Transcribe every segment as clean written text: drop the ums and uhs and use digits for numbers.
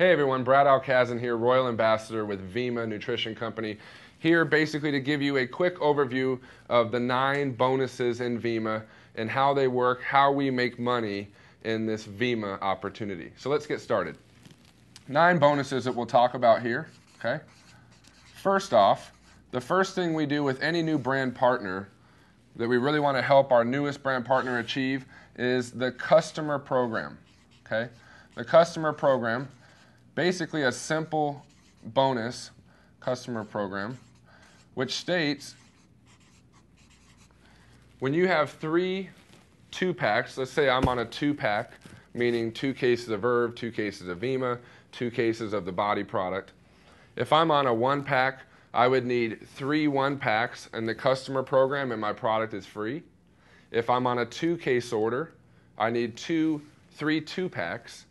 Hey everyone, Brad Alkazin here, Royal Ambassador with Vima Nutrition Company. Here basically to give you a quick overview of the 9 bonuses in Vima and how they work, how we make money in this Vima opportunity. So let's get started. 9 bonuses that we'll talk about here, okay? First off, the first thing we do with any new brand partner that we really want to help our newest brand partner achieve is the customer program, okay? The customer program, basically a simple bonus customer program, which states when you have 3 2-packs, let's say I'm on a 2-pack, meaning 2 cases of Verve, 2 cases of Vima, 2 cases of the body product. If I'm on a 1-pack, I would need 3 1-packs and the customer program and my product is free. If I'm on a 2-case order, I need 3 2-packs.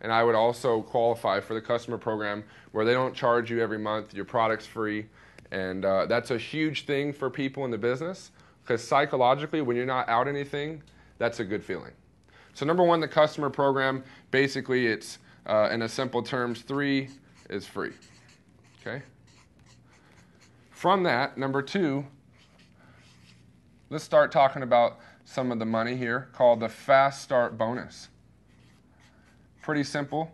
And I would also qualify for the customer program where they don't charge you every month, your product's free. And that's a huge thing for people in the business because psychologically, when you're not out anything, that's a good feeling. So number 1, the customer program, basically it's, in a simple terms, 3 is free, okay? From that, number 2, let's start talking about some of the money here called the Fast Start Bonus. Pretty simple.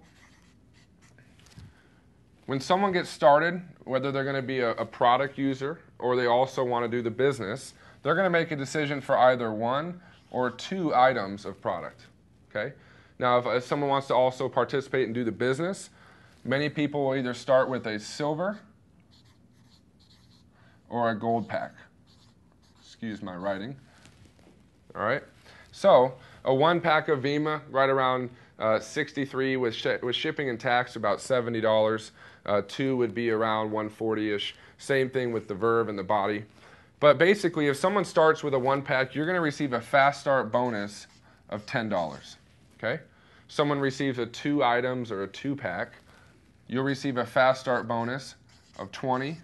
When someone gets started, whether they're going to be a product user or they also want to do the business, they're going to make a decision for either 1 or 2 items of product. Okay? Now, if someone wants to also participate and do the business, many people will either start with a silver or a gold pack. Excuse my writing. All right? So, a 1-pack of Vima, right around $63 with shipping and tax, about $70. 2 would be around $140-ish. Same thing with the Verve and the body. But basically, if someone starts with a 1-pack, you're going to receive a Fast Start bonus of $10. Okay? Someone receives a 2 items or a 2-pack, you'll receive a Fast Start bonus of $20.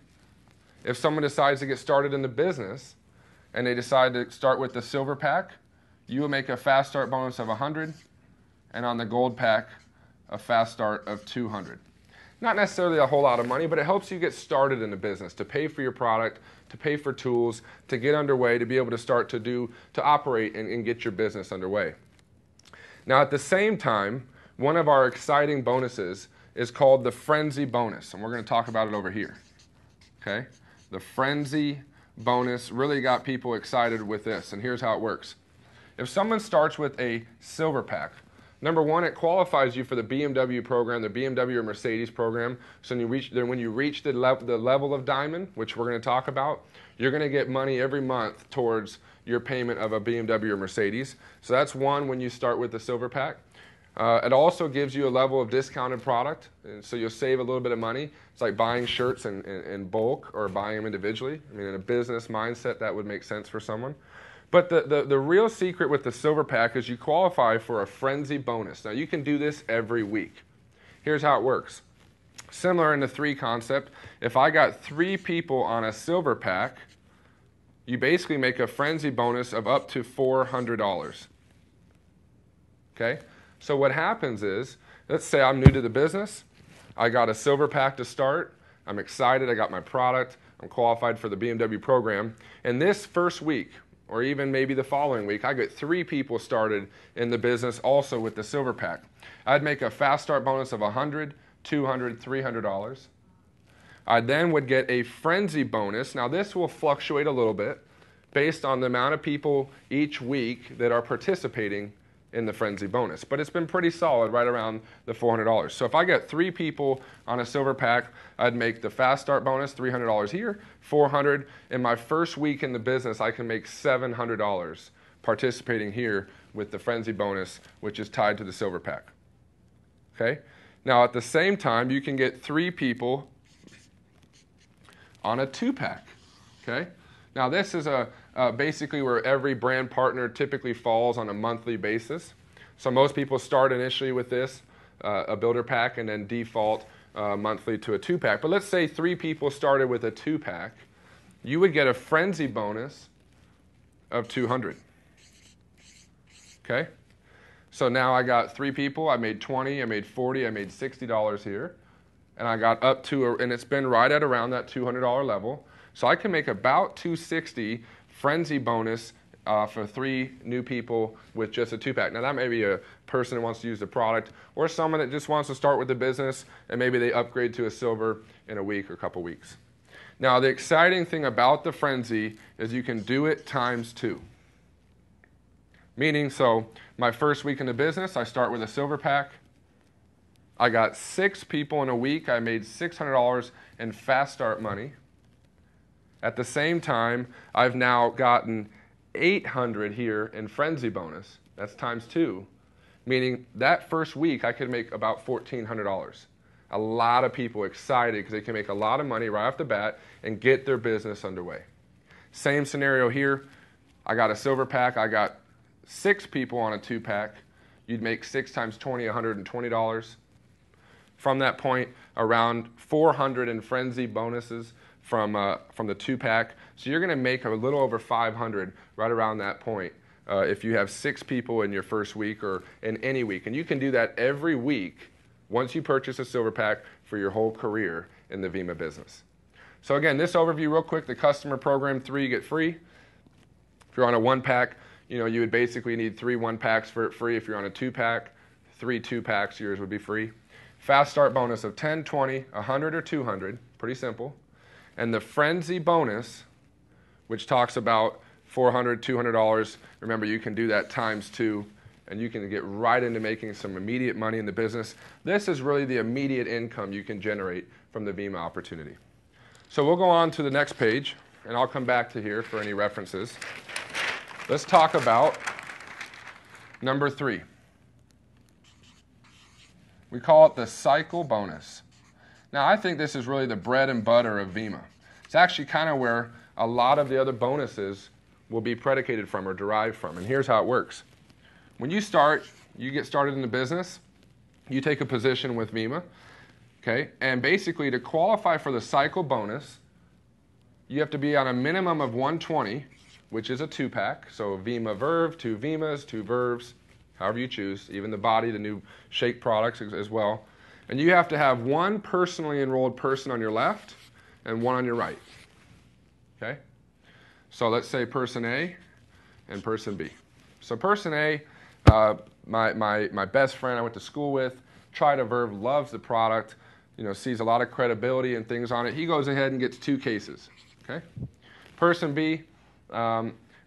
If someone decides to get started in the business and they decide to start with the silver pack, you will make a Fast Start bonus of $100. And on the gold pack, a Fast Start of $200. Not necessarily a whole lot of money, but it helps you get started in the business, to pay for your product, to pay for tools, to get underway, to be able to start to operate and get your business underway. Now at the same time, one of our exciting bonuses is called the Frenzy Bonus, and we're going to talk about it over here. Okay? The Frenzy Bonus really got people excited with this, and here's how it works. If someone starts with a silver pack, number 1, it qualifies you for the BMW program, the BMW or Mercedes program. So when you reach the level of diamond, which we're going to talk about, you're going to get money every month towards your payment of a BMW or Mercedes. So that's 1 when you start with the silver pack. It also gives you a level of discounted product, and so you'll save a little bit of money. It's like buying shirts in bulk or buying them individually. I mean, in a business mindset, that would make sense for someone. But the real secret with the silver pack is you qualify for a Frenzy Bonus. Now, you can do this every week. Here's how it works. Similar in the 3 concept, if I got 3 people on a silver pack, you basically make a Frenzy Bonus of up to $400. Okay? So what happens is, let's say I'm new to the business. I got a silver pack to start. I'm excited. I got my product. I'm qualified for the BMW program. And this first week, or even maybe the following week, I get 3 people started in the business also with the silver pack. I'd make a Fast Start bonus of $100, $200, $300. I then would get a Frenzy Bonus. Now this will fluctuate a little bit based on the amount of people each week that are participating in the Frenzy Bonus. But it's been pretty solid, right around the $400. So if I get 3 people on a silver pack, I'd make the Fast Start bonus, $300 here, $400. In my first week in the business, I can make $700 participating here with the Frenzy Bonus, which is tied to the silver pack. Okay? Now at the same time, you can get 3 people on a 2-pack. Okay? Now this is basically where every brand partner typically falls on a monthly basis. So most people start initially with this, a builder pack, and then default monthly to a 2-pack. But let's say 3 people started with a 2-pack. You would get a Frenzy Bonus of $200. Okay? So now I got 3 people, I made 20, I made 40, I made $60 here. And I got up to, and it's been right at around that $200 level. So I can make about $260 frenzy bonus for 3 new people with just a 2-pack. Now that may be a person who wants to use the product, or someone that just wants to start with the business and maybe they upgrade to a silver in a week or a couple weeks. Now the exciting thing about the frenzy is you can do it times 2. Meaning, so my first week in the business, I start with a silver pack. I got 6 people in a week. I made $600 in fast start money. At the same time, I've now gotten 800 here in frenzy bonus. That's times 2. Meaning that first week I could make about $1,400. A lot of people excited because they can make a lot of money right off the bat and get their business underway. Same scenario here. I got a silver pack. I got 6 people on a 2-pack. You'd make 6 times 20, $120. From that point, around 400 in frenzy bonuses from the 2-pack. So you're going to make a little over 500 right around that point if you have 6 people in your first week or in any week. And you can do that every week once you purchase a silver pack for your whole career in the Vima business. So again, this overview real quick, the customer program, 3 you get free. If you're on a 1-pack, you would basically need 3 1-packs for it free. If you're on a 2-pack, 3 2-packs, yours would be free. Fast start bonus of 10, 20, 100, or 200, pretty simple. And the frenzy bonus, which talks about $400, $200, remember you can do that times 2, and you can get right into making some immediate money in the business. This is really the immediate income you can generate from the Vima opportunity. So we'll go on to the next page, and I'll come back to here for any references. Let's talk about number 3. We call it the cycle bonus. Now, I think this is really the bread and butter of Vima. It's actually kind of where a lot of the other bonuses will be predicated from or derived from. And here's how it works. When you get started in the business, you take a position with Vima, okay? And basically, to qualify for the cycle bonus, you have to be on a minimum of 120, which is a 2-pack. So Vima Verve, 2 Vimas, 2 Verves, however you choose, even the body, the new shake products as well. And you have to have 1 personally enrolled person on your left and 1 on your right. Okay? So let's say person A and person B. So person A, my best friend I went to school with, tried a Verve, loves the product, sees a lot of credibility and things on it. He goes ahead and gets 2 cases. Okay? Person B,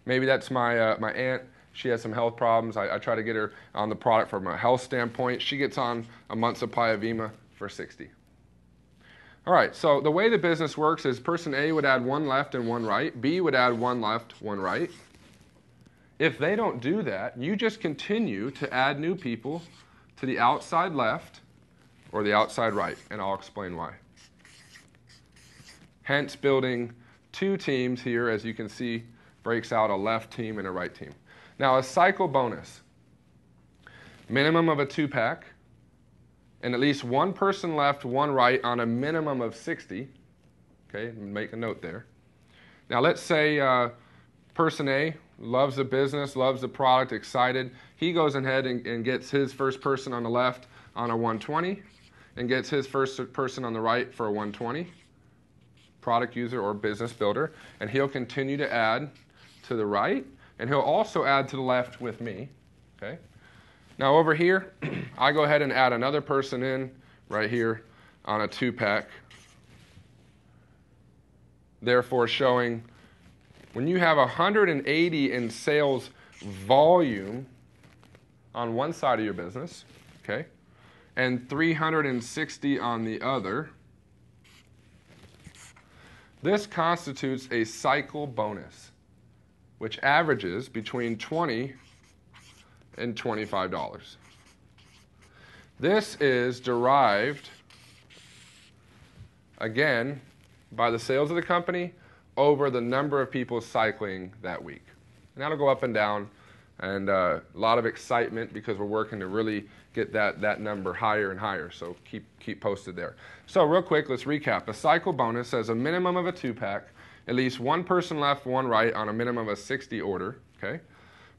maybe that's my aunt. She has some health problems. I try to get her on the product from a health standpoint. She gets on a month's supply of Vima for $60. All right, so the way the business works is person A would add 1 left and 1 right. B would add 1 left, 1 right. If they don't do that, you just continue to add new people to the outside left or the outside right, and I'll explain why. Hence building 2 teams here, as you can see, breaks out a left team and a right team. Now, a cycle bonus, minimum of a 2-pack, and at least 1 person left, 1 right on a minimum of 60. Okay, make a note there. Now, let's say person A loves the business, loves the product, excited. He goes ahead and gets his first person on the left on a 120 and gets his first person on the right for a 120, product user or business builder, and he'll continue to add to the right. And he'll also add to the left with me, okay? Now over here, I go ahead and add another person in right here on a 2-pack. Therefore showing when you have 180 in sales volume on one side of your business, okay, and 360 on the other, this constitutes a cycle bonus, which averages between $20 and $25. This is derived, again, by the sales of the company over the number of people cycling that week. And that'll go up and down, and a lot of excitement because we're working to really get that number higher and higher, so keep posted there. So real quick, let's recap. A cycle bonus says a minimum of a 2-pack, at least 1 person left, 1 right on a minimum of a 60 order, okay?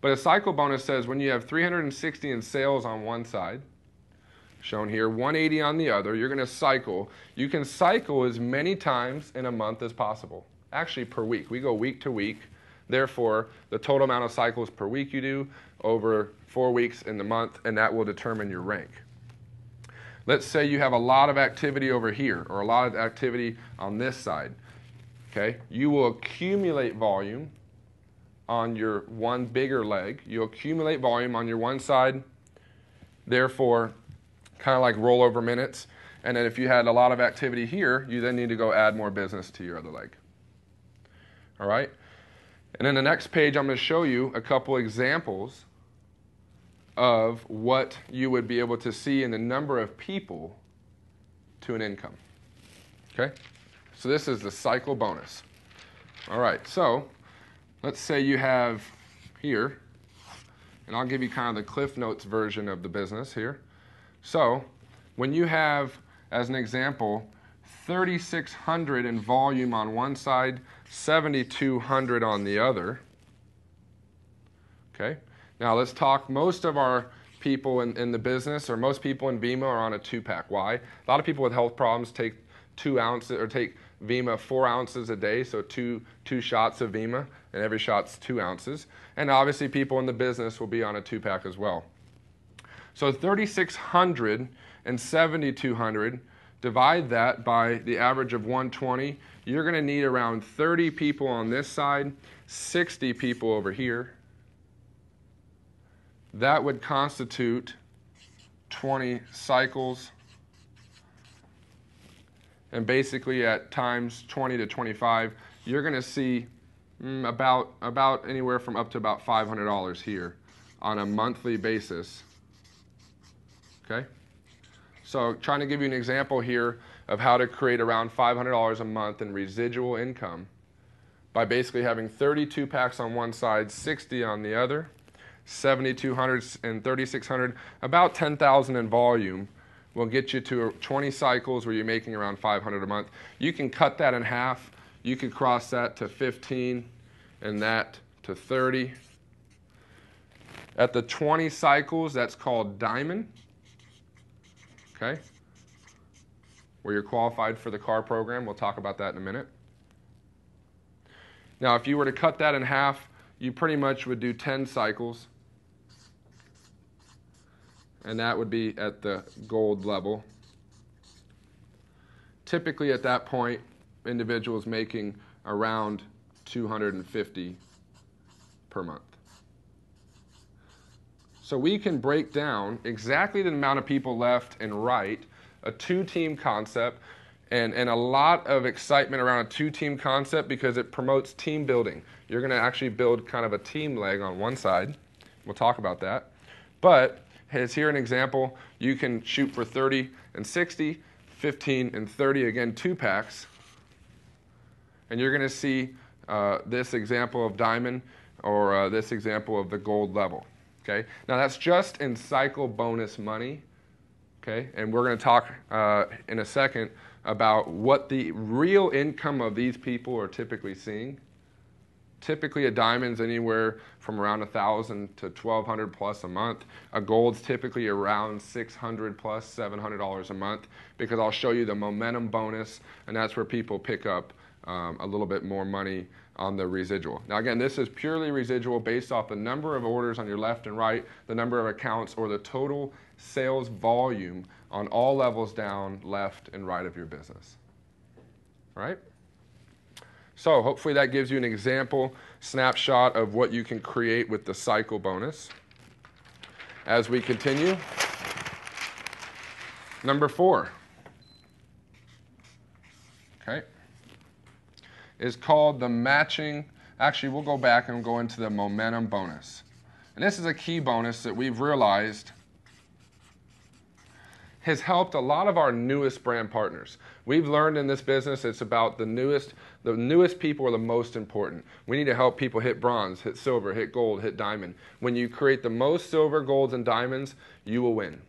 But a cycle bonus says when you have 360 in sales on one side, shown here, 180 on the other, you're going to cycle. You can cycle as many times in a month as possible, actually per week. We go week to week. Therefore, the total amount of cycles per week you do over 4 weeks in the month, and that will determine your rank. Let's say you have a lot of activity over here or a lot of activity on this side. Okay? You will accumulate volume on your one bigger leg. You'll accumulate volume on your one side, therefore, kind of like rollover minutes. And then if you had a lot of activity here, you then need to go add more business to your other leg. All right? And then the next page, I'm going to show you a couple examples of what you would be able to see in the number of people to an income. Okay? So this is the cycle bonus. All right, so let's say you have here, and I'll give you kind of the Cliff Notes version of the business here. So when you have, as an example, 3,600 in volume on one side, 7,200 on the other. Okay? Now let's talk, most of our people in the business, or most people in Vima, are on a 2-pack. Why? A lot of people with health problems take 2 ounces, or take Vima 4 ounces a day, so two shots of Vima, and every shot's 2 ounces. And obviously people in the business will be on a 2-pack as well. So 3,600 and 7,200, divide that by the average of 120. You're going to need around 30 people on this side, 60 people over here. That would constitute 20 cycles. And basically at times 20 to 25, you're going to see about anywhere from up to about $500 here on a monthly basis. Okay? So trying to give you an example here of how to create around $500 a month in residual income by basically having 32 packs on one side, 60 on the other, 7,200 and 3,600, about 10,000 in volume will get you to 20 cycles where you're making around 500 a month. You can cut that in half. You could cross that to 15 and that to 30. At the 20 cycles, that's called diamond. Okay? Where you're qualified for the car program. We'll talk about that in a minute. Now, if you were to cut that in half, you pretty much would do 10 cycles. And that would be at the gold level. Typically at that point, individuals making around 250 per month. So we can break down exactly the amount of people left and right, a 2-team concept, and a lot of excitement around a 2-team concept because it promotes team building. You're going to actually build kind of a team leg on one side. We'll talk about that. But as here an example, you can shoot for 30 and 60, 15 and 30, again 2-packs. And you're going to see this example of diamond or this example of the gold level. Okay? Now that's just in cycle bonus money. Okay? And we're going to talk in a second about what the real income of these people are typically seeing. Typically a diamond's anywhere from around $1,000 to $1,200 plus a month. A gold's typically around $600 plus $700 a month, because I'll show you the momentum bonus, and that's where people pick up a little bit more money on the residual. Now again, this is purely residual based off the number of orders on your left and right, the number of accounts, or the total sales volume on all levels down, left and right of your business. All right? So hopefully that gives you an example, snapshot of what you can create with the cycle bonus. As we continue, number 4, okay, is called the matching. Actually, we'll go back and go into the momentum bonus. And this is a key bonus that we've realized has helped a lot of our newest brand partners. We've learned in this business it's about the newest people are the most important. We need to help people hit bronze, hit silver, hit gold, hit diamond. When you create the most silver, golds, and diamonds, you will win.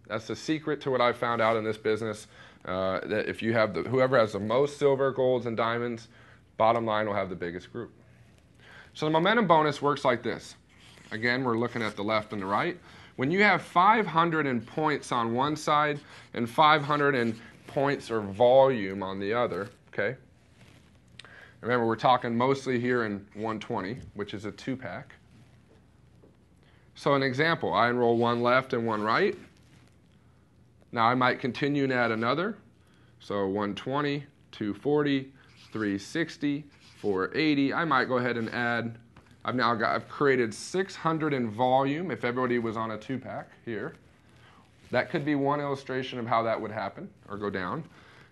That's the secret to what I've found out in this business, that if you have whoever has the most silver, golds, and diamonds, bottom line will have the biggest group. So the momentum bonus works like this. again, we're looking at the left and the right. When you have 500 in points on one side and 500 in points or volume on the other, okay? Remember, we're talking mostly here in 120, which is a 2-pack. So an example, I enroll one left and one right. Now I might continue and add another. So 120, 240, 360, 480. I might go ahead and add, I've created 600 in volume if everybody was on a 2-pack here. That could be one illustration of how that would happen or go down.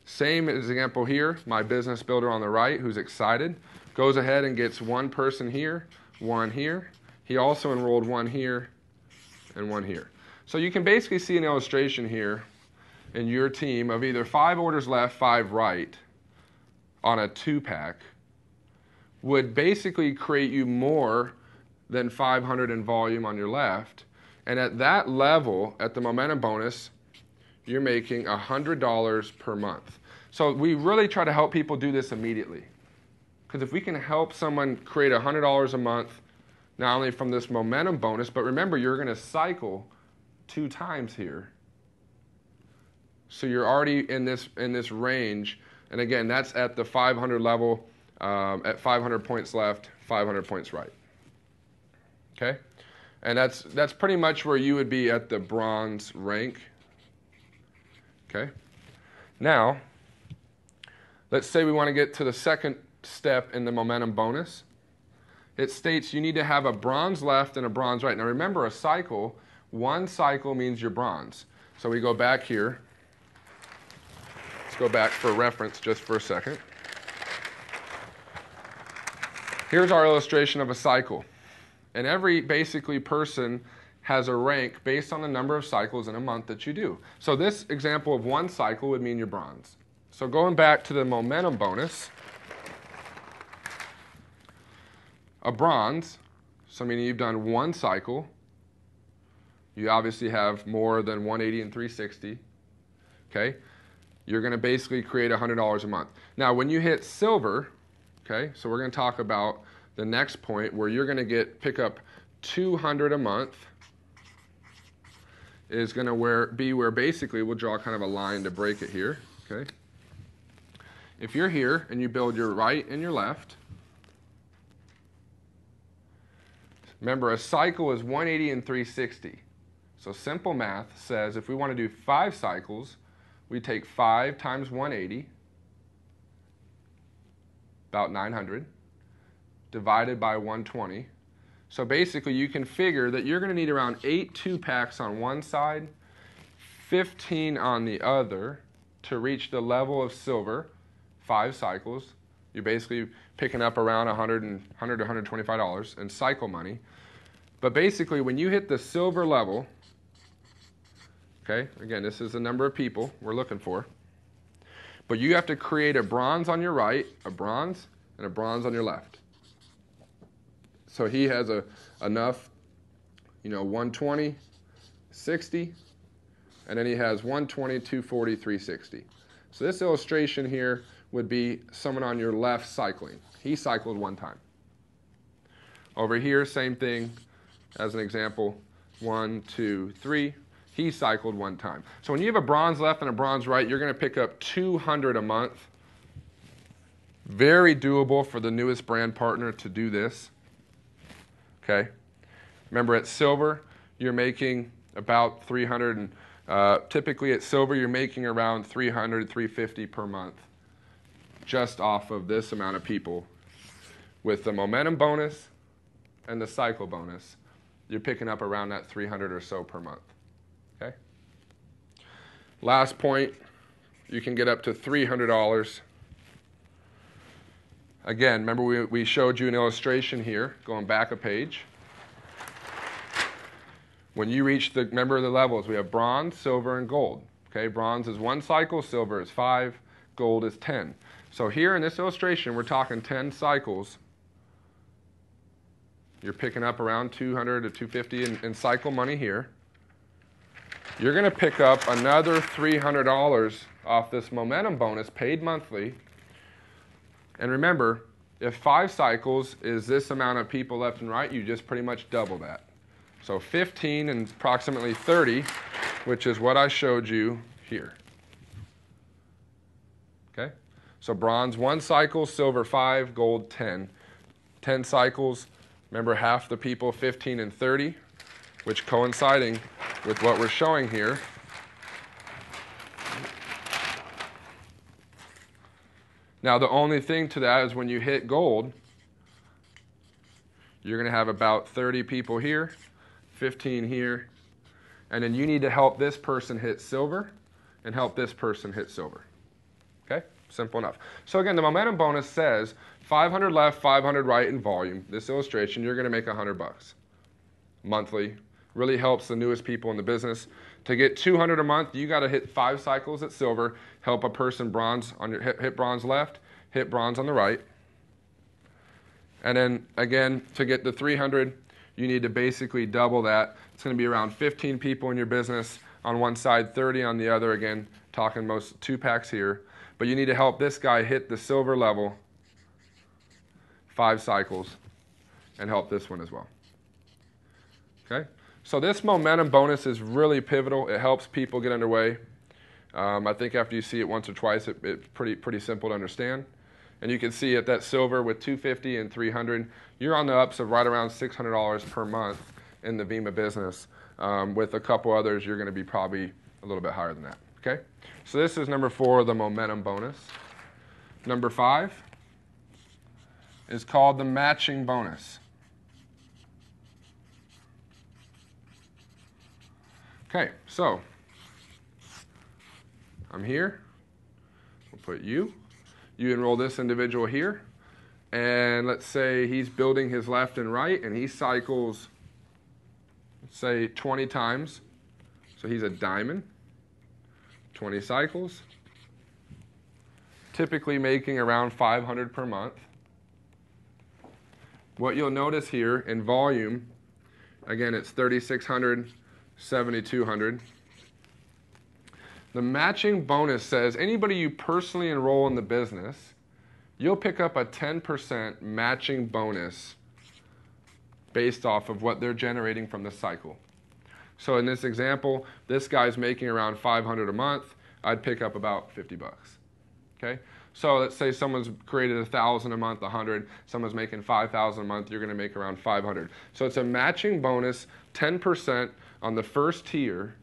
Same example here, my business builder on the right who's excited, goes ahead and gets one person here, one here. He also enrolled one here and one here. So you can basically see an illustration here in your team of either 5 orders left, 5 right on a 2-pack would basically create you more than 500 in volume on your left. And at that level, at the momentum bonus, you're making $100 per month. So we really try to help people do this immediately. Because if we can help someone create $100 a month, not only from this momentum bonus, but remember, you're going to cycle 2 times here. So you're already in this range. And again, that's at the 500 level, at 500 points left, 500 points right. Okay? And that's pretty much where you would be at the bronze rank. Okay? Now, let's say we want to get to the second step in the momentum bonus. It states you need to have a bronze left and a bronze right. Now remember, a cycle, one cycle means you're bronze. So we go back here. Let's go back for reference just for a second. Here's our illustration of a cycle. And every basically person has a rank based on the number of cycles in a month that you do. So this example of one cycle would mean you're bronze. So going back to the momentum bonus, a bronze, so meaning you've done one cycle, you obviously have more than 180 and 360, okay? You're going to basically create $100 a month. Now when you hit silver, okay, so we're going to talk about the next point where you're going to pick up 200 a month is going to be where basically we'll draw kind of a line to break it here, okay? If you're here and you build your right and your left, remember a cycle is 180 and 360. So simple math says if we want to do 5 cycles, we take 5 times 180, about 900, divided by 120. So basically you can figure that you're going to need around 8 2-packs on one side, 15 on the other to reach the level of silver, 5 cycles. You're basically picking up around $100 to $125 in cycle money. But basically when you hit the silver level, okay, again, this is the number of people we're looking for, but you have to create a bronze on your right, a bronze, and a bronze on your left. So he has enough, 120, 60, and then he has 120, 240, 360. So this illustration here would be someone on your left cycling. He cycled 1 time. Over here, same thing as an example, 1, 2, 3. He cycled 1 time. So when you have a bronze left and a bronze right, you're going to pick up 200 a month. Very doable for the newest brand partner to do this. Okay? Remember at silver, you're making about 300, and typically at silver, you're making around 300, 350 per month just off of this amount of people. With the momentum bonus and the cycle bonus, you're picking up around that 300 or so per month. Okay? Last point, you can get up to $300. Again, remember we showed you an illustration here, going back a page. When you reach remember the levels, we have bronze, silver, and gold. Okay, bronze is 1 cycle, silver is 5, gold is 10. So here in this illustration, we're talking 10 cycles. You're picking up around 200 to 250 in cycle money here. You're going to pick up another $300 off this momentum bonus paid monthly. And remember, if 5 cycles is this amount of people left and right, you just pretty much double that. So 15 and approximately 30, which is what I showed you here. Okay? So bronze 1 cycle, silver 5, gold 10. 10 cycles, remember half the people 15 and 30, which coinciding with what we're showing here. Now the only thing to that is when you hit gold, you're going to have about 30 people here, 15 here, and then you need to help this person hit silver and help this person hit silver. Okay? Simple enough. So again, the momentum bonus says 500 left, 500 right in volume. This illustration, you're going to make $100 monthly. Really helps the newest people in the business. To get 200 a month, you got to hit 5 cycles at silver, help a person bronze on your hit bronze left, hit bronze on the right. And then again, to get to 300, you need to basically double that. It's going to be around 15 people in your business on one side, 30 on the other. Again, talking most 2 packs here. But you need to help this guy hit the silver level 5 cycles and help this one as well. Okay? So this momentum bonus is really pivotal. It helps people get underway. I think after you see it once or twice, it's pretty simple to understand. And you can see at that silver with 250 and 300, you're on the ups of right around $600 per month in the Vima business. With a couple others, you're going to be probably a little bit higher than that. Okay? So this is number 4, the momentum bonus. Number 5 is called the matching bonus. Okay, so I'm here. We'll put you. You enroll this individual here. And let's say he's building his left and right, and he cycles, let's say, 20 times. So he's a diamond. 20 cycles. Typically making around 500 per month. What you'll notice here in volume, again, it's 3,600, 7,200. The matching bonus says anybody you personally enroll in the business, you'll pick up a 10% matching bonus based off of what they're generating from the cycle. So in this example, this guy's making around 500 a month. I'd pick up about 50 bucks. Okay? So let's say someone's created 1,000 a month, 100. Someone's making 5,000 a month. You're going to make around 500. So it's a matching bonus, 10% on the first tier,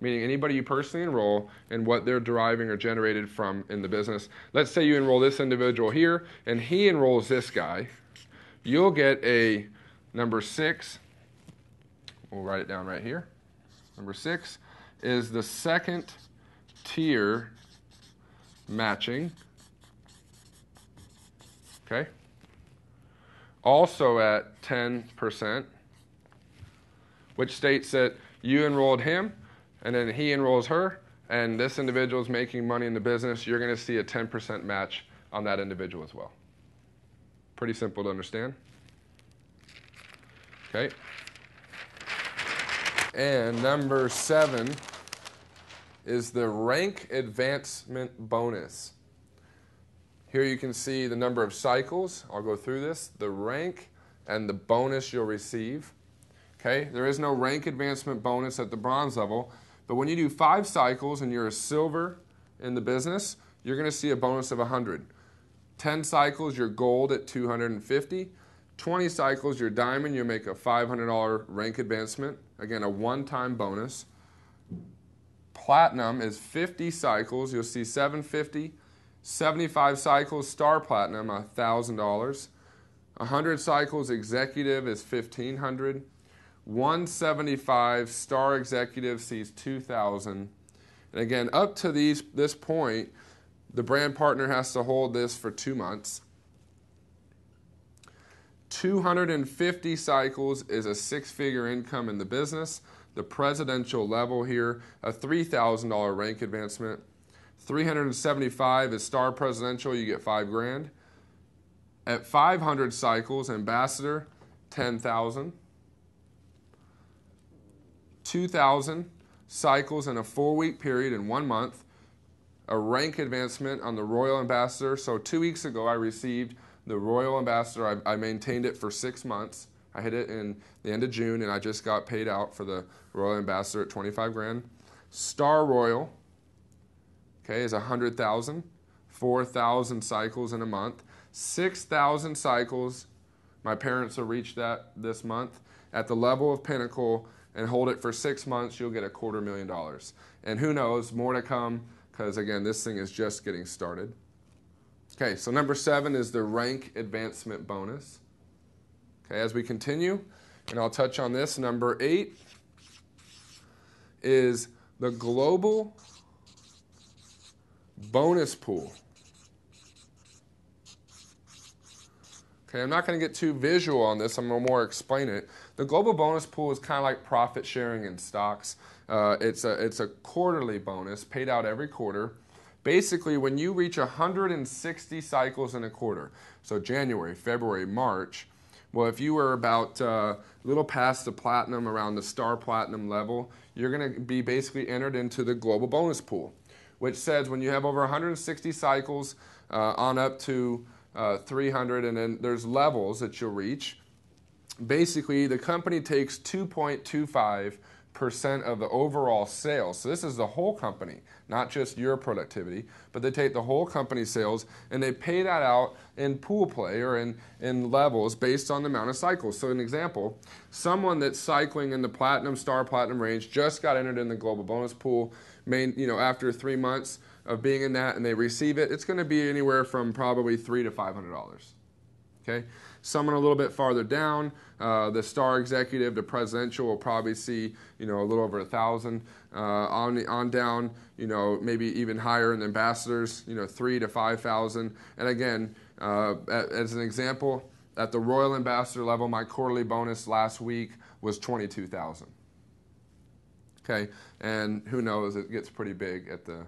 meaning anybody you personally enroll and what they're deriving or generated from in the business. Let's say you enroll this individual here, and he enrolls this guy. You'll get a number 6. We'll write it down right here. Number 6 is the second tier matching. Okay? Also at 10%, which states that you enrolled him, and then he enrolls her, and this individual is making money in the business. You're going to see a 10% match on that individual as well. Pretty simple to understand. Okay? And number 7 is the rank advancement bonus. Here you can see the number of cycles. I'll go through this. The rank and the bonus you'll receive. Okay? There is no rank advancement bonus at the bronze level, but when you do 5 cycles and you're a silver in the business, you're going to see a bonus of 100. 10 cycles, you're gold at 250. 20 cycles, you're diamond, you'll make a $500 rank advancement. Again, a one-time bonus. Platinum is 50 cycles, you'll see 750. 75 cycles, star platinum, $1,000. 100 cycles, executive is $1,500. 175 star executive sees $2,000. And again, up to this point, the brand partner has to hold this for 2 months. 250 cycles is a 6-figure income in the business. The presidential level here, a $3,000 rank advancement. 375 is star presidential, you get $5,000. At 500 cycles, ambassador, $10,000. 2,000 cycles in a 4-week period in 1 month. A rank advancement on the royal ambassador. So 2 weeks ago, I received the royal ambassador. I maintained it for 6 months. I hit it in the end of June, and I just got paid out for the Royal Ambassador at 25 grand. Star Royal, okay, is 100,000, 4,000 cycles in a month, 6,000 cycles. My parents will reach that this month. At the level of Pinnacle and hold it for 6 months, you'll get $250,000. And who knows, more to come, because again, this thing is just getting started. Okay, so number 7 is the rank advancement bonus. Okay, as we continue, and I'll touch on this, number 8 is the global bonus pool. Okay, I'm not going to get too visual on this. I'm going to more explain it. The global bonus pool is kind of like profit sharing in stocks. It's a quarterly bonus paid out every quarter. Basically, when you reach 160 cycles in a quarter, so January, February, March, well, if you were about a little past the platinum, around the star platinum level, you're going to be basically entered into the global bonus pool, which says when you have over 160 cycles on up to 300, and then there's levels that you'll reach. Basically, the company takes 2.25% of the overall sales. So this is the whole company, not just your productivity, but they take the whole company sales and they pay that out in pool play or in levels based on the amount of cycles. So an example, someone that's cycling in the platinum, star platinum range just got entered in the global bonus pool, after 3 months of being in that, and they receive it, it's going to be anywhere from probably $300 to $500. Okay, someone a little bit farther down, the star executive, the presidential, will probably see a little over 1,000. On down, maybe even higher in the ambassadors, 3,000 to 5,000. And again, as an example, at the Royal Ambassador level, my quarterly bonus last week was 22,000. Okay, and who knows, it gets pretty big at the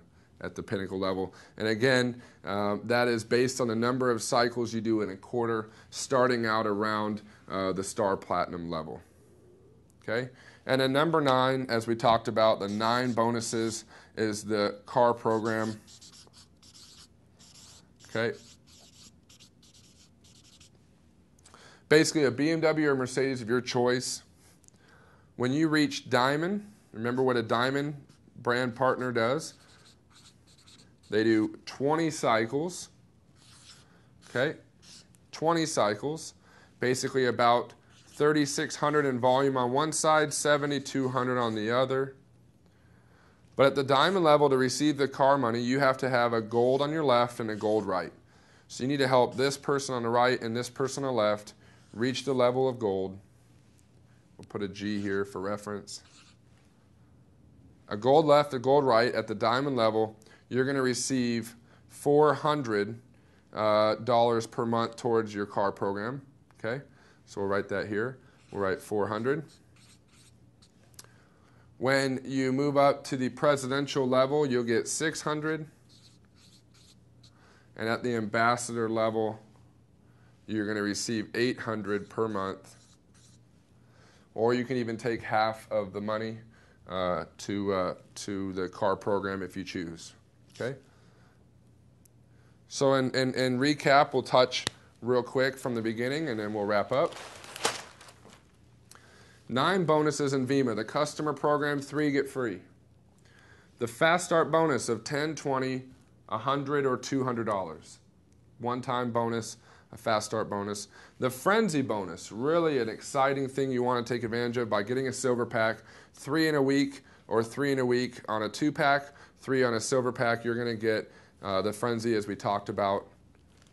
Pinnacle level. And again, that is based on the number of cycles you do in a quarter, starting out around the star platinum level. Okay, and then number 9, as we talked about, the 9 bonuses is the car program. Okay, basically a BMW or Mercedes of your choice. When you reach Diamond, remember what a Diamond brand partner does. They do 20 cycles, okay? 20 cycles, basically about 3,600 in volume on one side, 7,200 on the other. But at the Diamond level, to receive the car money, you have to have a gold on your left and a gold right. So you need to help this person on the right and this person on the left reach the level of gold. We'll put a G here for reference. A gold left, a gold right at the Diamond level, you're going to receive $400 per month towards your car program. Okay, so we'll write that here. We'll write 400. When you move up to the presidential level, you'll get 600. And at the ambassador level, you're going to receive 800 per month. Or you can even take half of the money to the car program if you choose. Okay. So in recap, we'll touch real quick from the beginning, and then we'll wrap up. 9 bonuses in VEMA. The customer program, 3 get free. The Fast Start bonus of $10, $20, $100, or $200. One-time bonus, a Fast Start bonus. The Frenzy bonus, really an exciting thing you want to take advantage of by getting a silver pack. 3 in a week or 3 in a week on a 2-pack. 3 on a silver pack, you're going to get the Frenzy, as we talked about,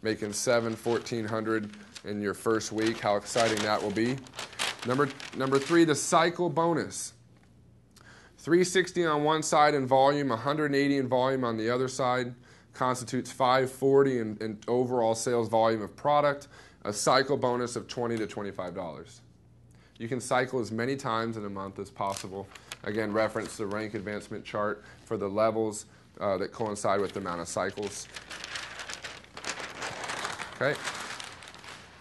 making $1,400 in your first week. How exciting that will be. Number 3, the Cycle bonus. 360 on one side in volume, 180 in volume on the other side. Constitutes 540 in overall sales volume of product. A cycle bonus of $20 to $25. You can cycle as many times in a month as possible. Again, reference the rank advancement chart for the levels that coincide with the amount of cycles. Okay.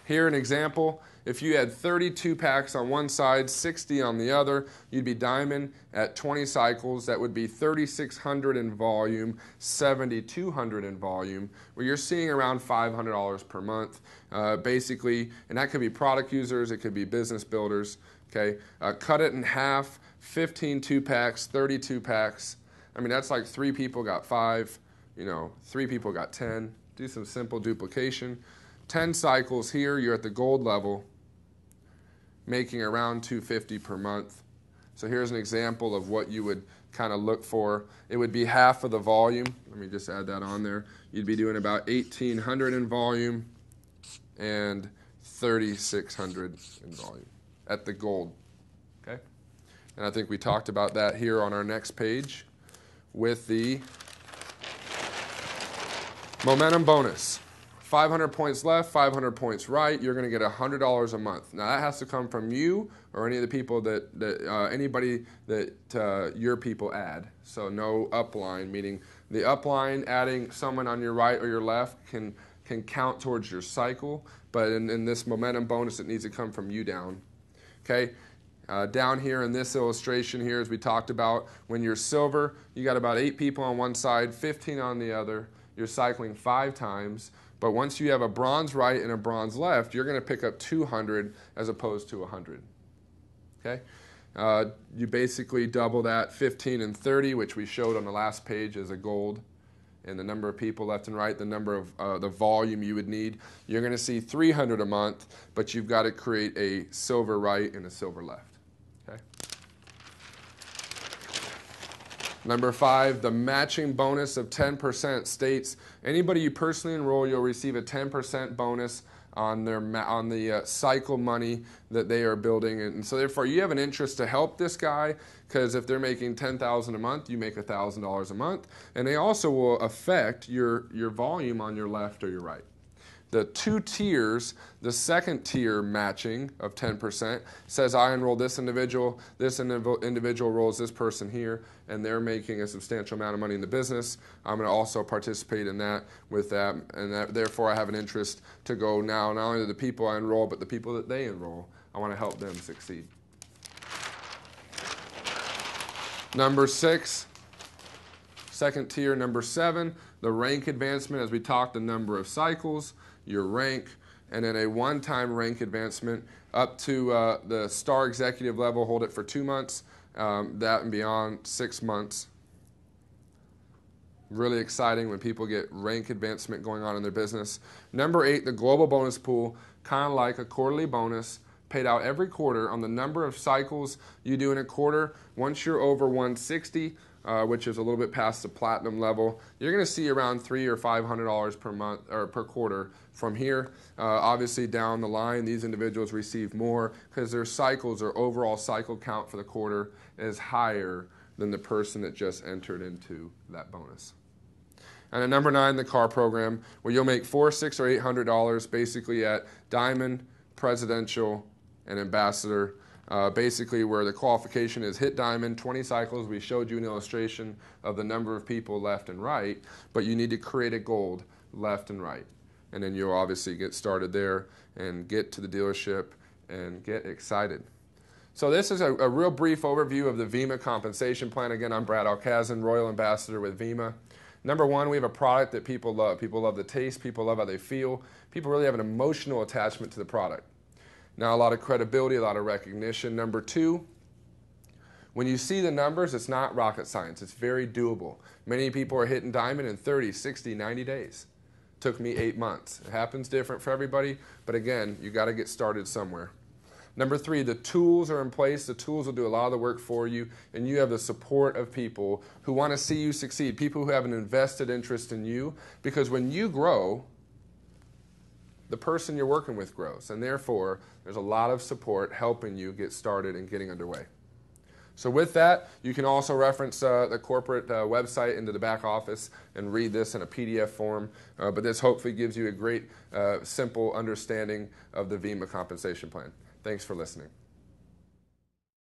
Here an example. If you had 32 packs on one side, 60 on the other, you'd be diamond at 20 cycles. That would be 3,600 in volume, 7,200 in volume, where you're seeing around $500 per month. Basically, and that could be product users, it could be business builders. Okay, cut it in half, 15 2-packs, 32 packs. I mean, that's like 3 people got 5, 3 people got 10. Do some simple duplication. 10 cycles here, you're at the gold level, making around $250 per month. So here's an example of what you would kind of look for. It would be half of the volume. Let me just add that on there. You'd be doing about 1,800 in volume and 3,600 in volume at the gold. Okay? And I think we talked about that here on our next page with the momentum bonus. 500 points left, 500 points right, you're going to get $100 a month. Now that has to come from you or any of the people anybody that your people add. So no upline, meaning the upline adding someone on your right or your left can count towards your cycle, but in this momentum bonus it needs to come from you down. Okay, down here in this illustration here, as we talked about, when you're silver, you got about 8 people on one side, 15 on the other. You're cycling 5 times. But once you have a bronze right and a bronze left, you're going to pick up 200 as opposed to 100. Okay? You basically double that 15 and 30, which we showed on the last page as a gold. And the number of people left and right, the number of the volume you would need. You're going to see 300 a month, but you've got to create a silver right and a silver left. Okay? Number 5, the matching bonus of 10% states anybody you personally enroll, you'll receive a 10% bonus on the cycle money that they are building. And so therefore you have an interest to help this guy, because if they're making $10,000 a month, you make $1,000 a month. And they also will affect your volume on your left or your right. The 2 tiers, the second tier matching of 10% says I enrolled this individual enrolls this person here, and they're making a substantial amount of money in the business. I'm going to also participate in that with that, and therefore I have an interest to go now not only to the people I enroll, but the people that they enroll. I want to help them succeed. Number 6, second tier. Number 7, the rank advancement, as we talked, the number of cycles, your rank, and then a one-time rank advancement up to the star executive level, hold it for 2 months, that and beyond 6 months. Really exciting when people get rank advancement going on in their business. Number 8, the global bonus pool, kind of like a quarterly bonus, paid out every quarter on the number of cycles you do in a quarter. Once you're over 160, which is a little bit past the platinum level, you're going to see around $300 or $500 per month or per quarter from here. Obviously, down the line, these individuals receive more because their cycles or overall cycle count for the quarter is higher than the person that just entered into that bonus. And at number 9, the car program, where you'll make $400, $600, or $800 basically at diamond, presidential, and ambassador. Basically where the qualification is hit diamond, 20 cycles. We showed you an illustration of the number of people left and right, but you need to create a gold left and right. And then you'll obviously get started there and get to the dealership and get excited. So this is a real brief overview of the VEMA compensation plan. Again, I'm Brad Alkazin, Royal Ambassador with VEMA. Number 1, we have a product that people love. People love the taste. People love how they feel. People really have an emotional attachment to the product. Now, a lot of credibility, a lot of recognition. Number 2, when you see the numbers, it's not rocket science. It's very doable. Many people are hitting diamond in 30, 60, 90 days. Took me 8 months. It happens different for everybody, but again, you got to get started somewhere. Number 3, the tools are in place. The tools will do a lot of the work for you, and you have the support of people who want to see you succeed, people who have an invested interest in you, because when you grow, the person you're working with grows, and therefore there's a lot of support helping you get started and getting underway. So with that, you can also reference the corporate website into the back office and read this in a PDF form, but this hopefully gives you a great, simple understanding of the VEMA compensation plan. Thanks for listening.